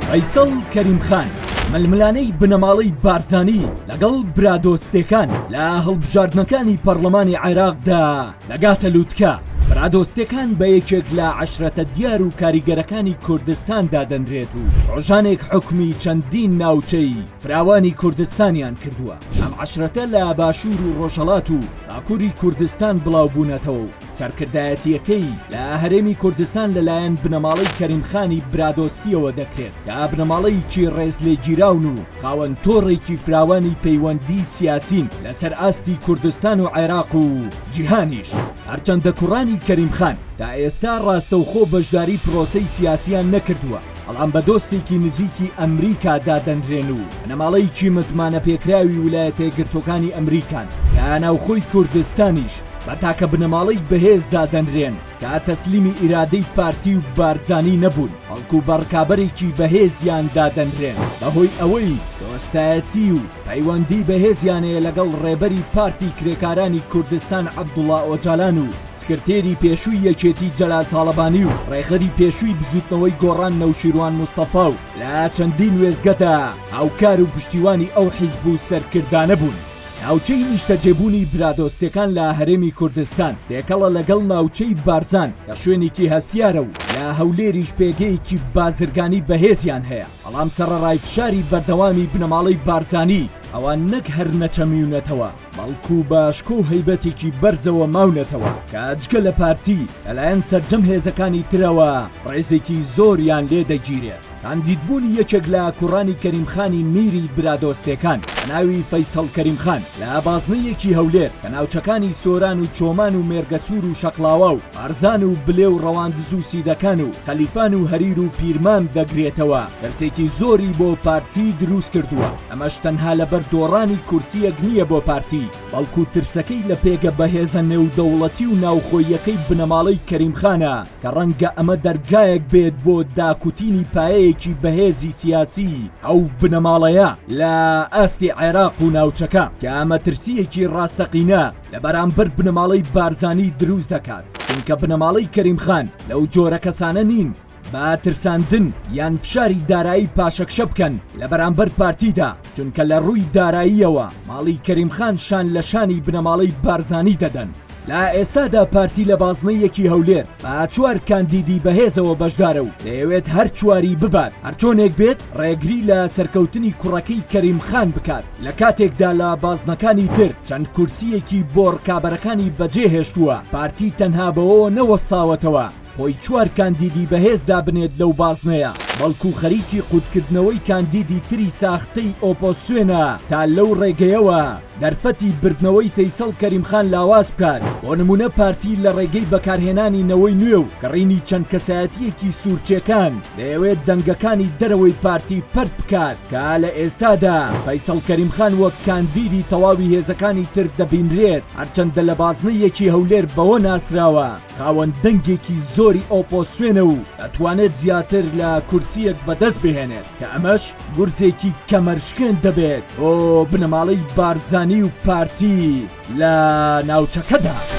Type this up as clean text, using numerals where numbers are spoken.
فەیسەڵ کەریمخان ململانەی بنەماڵەی بارزانی لەگەڵ برادۆستەکان لە هەڵبژاردنەکانی پەرلەمانی عێراقدا دەگاتە لووتکە. برادۆستەکان بە یەکێک لە عەشرەتە دیار و کاریگەرەکانی کوردستان دادەنرێت و ڕۆژانێک حکمی چەندین ناوچەی فراوانی کوردستانیان کردووە. ئەم عەشرەتە لە باشوور و ڕۆژهەڵات و باکووری کوردستان بڵاو بوونەتەوە و سەرکردایەتیەکەی لە هەرێمی کوردستان لەلایەن بنەماڵەی کەریمخانی برادۆستیەوە دەکرێت کە بنەماڵەیەکی ڕێز لێگیراون و خاوەن تۆڕێکی فراوانی پەیوەندی سیاسین لەسەر ئاستی کوردستان و عێراق و جیهانیش. هەرچەندە کوڕانی کەریمخان تا ئێستا ڕاستەوخۆ بەشداری پرۆسەی سیاسیان نەکردووە، بەڵام بە دۆستێکی نزیکی ئەمریکا دادەنرێن و بنەماڵەیەکی متمانە پێکراوی ویلایەتە یەکگرتووەکانی ئەمریکان کە ناوخۆی کوردستانیش بە تاکە بنەماڵەی بەهێز دادەنرێن کە تەسلیمی ئیرادەی پارتی و بارزانی نەبوون، بەڵکو بەڕکابەرێکی بەهێزیان دادەنرێن بەهۆی ئەوەی دۆستایەتی و پەیوەندی بەهێزیانەیە لەگەڵ ڕێبەری پارتی کرێکارانی کوردستان عەبدوڵڵا ئۆجالان و سکرتێری پێشووی یەکێتی جەلال تاڵەبانی و ڕێخەری پێشووی بزوتنەوەی گۆڕان نەوشیروان مستەفا و لە چەندین وێزگەدا هاوکار و پشتیوانی ئەو حیزب و سەرکردانە بوون. ناوچەی نیشتەجێبوونی برادۆستەکان لە هەرێمی کوردستان تێکەڵە لەگەڵ ناوچەی بارزان کە شوێنێکی هەستیارە و لە هەولێریش پێگەیەکی بازرگانی بەهێزیان هەیە، بەڵام سەرەڕای فشاری بەردەوامی بنەماڵەی بارزانی ئەوان نەک هەر نەچەمیونەتەوە، بەڵکو باشکۆ و هەیبەتێکی بەرزەوە ماونەتەوە کە جگە لە پارتی لەلایەن سەرجەم هێزەکانی ترەوە ڕێزێکی زۆریان لێ دەگیرێت. کاندیدبوونی یەکێک لە کوڕانی کەریمخانی میری برادۆستەکان کە ناوی فەیسەڵ کەریمخان لە بازنەیەکی هەولێر کە ناوچەکانی سۆران و چۆمان و مێرگەسوور و شەقڵاوە و بارزان و بلێ و ڕەواندز و سیدەکان و خەلیفان و هەریر و پیرمان دەگرێتەوە، دەرسێکی زۆری بۆ پارتی دروست کردووە. ئەمەش تەنها لەبەر دۆڕانی کورسیەک نییە بۆ پارتی، بەڵکو ترسەکەی لە پێگە بەهێزە نێودەوڵەتی و ناوخۆیەکەی بنەماڵەی کەریمخانە کە ڕەنگە ئەمە دەرگایەک بێت بۆ داکوتینی پایەیەکی بەهێزی سیاسی ئەو بنەماڵەیە لە ئاستی عێراق و ناوچەکە کە ئەمە ترسیەکی ڕاستەقینە لە بەرامبەر بنەماڵەی بارزانی دروست دەکات، چونکە بنەماڵەی کەریمخان لەو جۆرە کەسانە نین با ترساندن یان فشاری دارایی پاشەکشە بکەن لە بەرامبەر پارتیدا، چونکە لە ڕووی داراییەوە ماڵی کەریمخان شان لە شانی بنەماڵەی بارزانی دەدەن. لە ئێستادا پارتی لە بازنەیەکی هەولێر با 4 کاندیدی بەهێزەوە بەشدارە و دەیەوێت هەر چواری ببات، هەرچۆنێک بێت ڕێگری لە سەرکەوتنی کوڕەکەی کەریمخان بکات. لە کاتێکدا لە بازنەکانی تر چەند کورسیەکی بۆ ڕکابەرەکانی بەجێ هێشتووە، پارتی تەنها بەوە نەوەستاوەتەوە خۆی 4 کاندیدی بەهێز دابنێت لەو بازنەیە، بەڵکو خەریکی قوتکردنەوەی کاندیدی تری ساختەی ئۆپۆسیۆنە تا لەو ڕێگەیەوە دەرفەتی بردنەوەی فەیسەڵ کەریمخان لاواز بکات. بۆ نمونە پارتی لە ڕێگەی بەکارهێنانی نەوەی نوێ و گەڕینی چەند کەسایەتیەکی سوورچیەکان دەیەوێت دەنگەکانی دەرەوەی پارتی پەرت بکات کە لە ئێستادا فەیسەڵ کەریمخان وەک کاندیدی تەواوی هێزەکانی تر دەبینرێت، هەرچەندە لە بازنەیەکی هەولێر بەوە ناسراوە خاوەن دەنگێکی زۆری ئۆپۆسیۆنە و دەتوانێت زیاتر لە کورسیەک بەدەست بهێنێت کە ئەمەش گورجێکی کەمەرشکێن دەبێت بۆ بنەماڵەی بارزانی و پارتی لە ناوچەکەدا.